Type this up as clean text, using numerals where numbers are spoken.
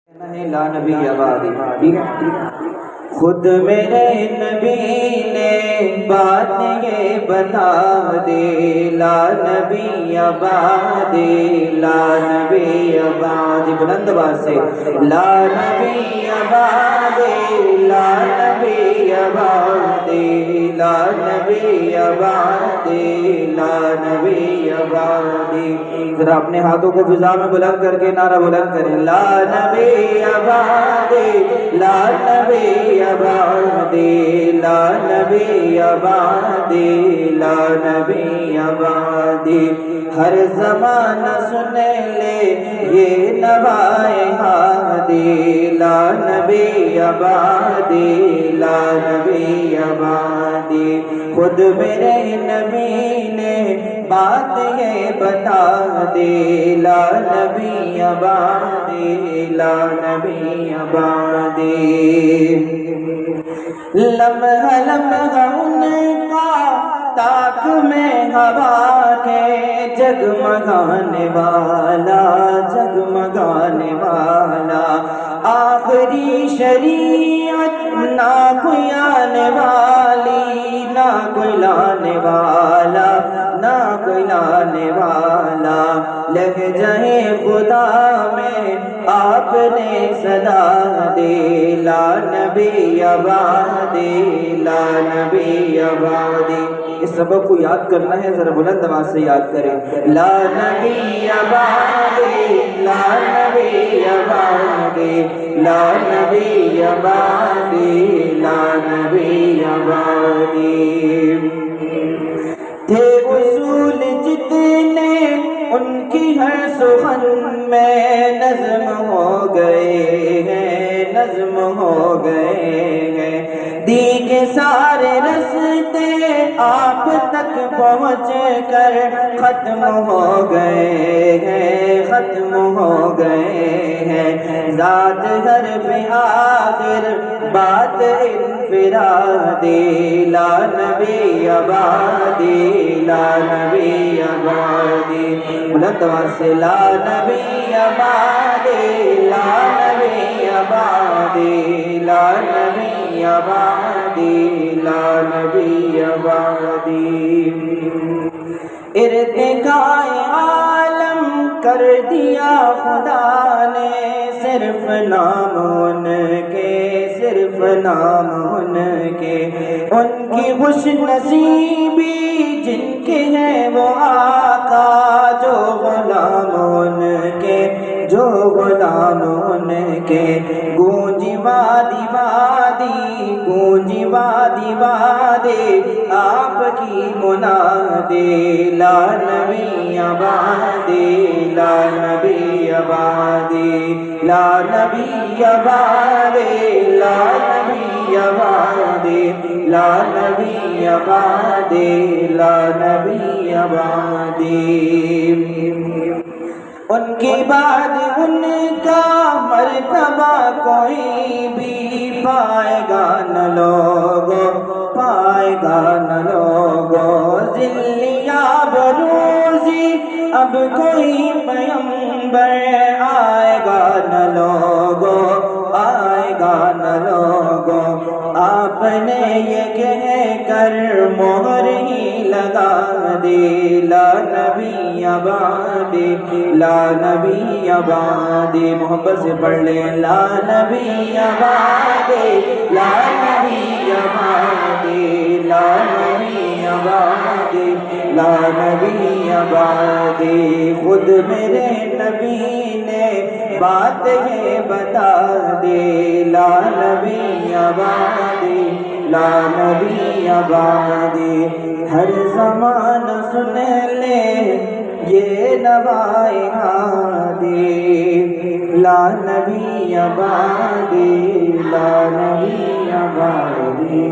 لا نبی آبادی، ٹھیک ہے۔ خود میرے نبی نے بات یہ بتا دے، لا نبی آبادی، لا نبی آبادی، بلند آواز سے لا نبی آبادی، لا نبی آبادی، لا نبی آبادی، لا نبی آبادی۔ ذرا اپنے ہاتھوں کو فضا میں بلند کر کے نعرہ بلند کریں، لا نبی آبادی، لا نبی آبادی، لا نبی آبادی، لا نبی آبادی۔ ہر زمانہ سن لے یہ نوائے ہادی، لا نبی آبادی، لا نبی آبادی۔ خود میرے نبی نے بات یہ بتا دے، لا نبی آبادی، لا نبی آبادی۔ لمحہ لمحہ ان کا تاک میں ہوا کے جگمگانے والا، جگمگانے والا، آخری شریعت نہ کوئی آنے والی، نہ کوئی لانے والا، نہ کوئی لانے والا۔ لہجہ خدا میں آپ نے صدا دے، لا نبی آبادی، لا نبی آبادی۔ اس سبق کو یاد کرنا ہے، ذرا بلند آواز سے یاد کریں، لا نبی آبادی، لا نبی آبادی، لا نبی آبادی، لا نبی آبادی۔ تھے اصول جتنے ان کی ہر سخن میں نظم ہو گئے ہیں، نظم ہو گئے ہیں۔ دی کے سارے رستے آپ تک پہنچ کر ختم ہو گئے ہیں، ختم ہو گئے ہیں۔ ذات گھر پہ آخر بات انفرادی، لا نبی آبادی، لا نبی آبادی۔ بلند آواز سے لا نبی آبادی، لا نبی آبادی، لا نبی آبادی، لا نبی آبادی۔ ارتقائے عالم کر دیا خدا نے، صرف نام ان کے، صرف نام ان کے۔ ان کی خوش نصیبی جن کے ہیں وہ آقا، جو غلام ان کے، جو غلام ان کے۔ گونجی وادی وادی، گونجی وادی وادی، آپ کی منادی، لا نبی آبادی، لا نبی آبادی، لا نبی آبادی، لا نبی آبادی، لا نبی آبادی، لا نبی آبادی۔ ان کے بعد ان کا مرتبہ کوئی بھی پائے گا نہ لوگو، پائے گا نہ لوگو۔ ذلیا بروزی اب کوئی پیغمبر آئے گا نہ لوگو، آئے گا نہ لوگو۔ آپ نے یہ کہہ کر مہر ہی لگا دی، لا نبی آبادی، لا نبی آبادی۔ محبت سے پڑھ لیں، لا نبی آبادی، لا نبی آبادی، لا نبی آبادی، لا نبی آبادی۔ خود میرے نبی نے بات یہ بتا دے، لا نبی آبادی، لا نبی آبادی۔ ہر زمانہ سن لے یہ نوائے ہادی، لا نبی آبادی، لا نبی آبادی۔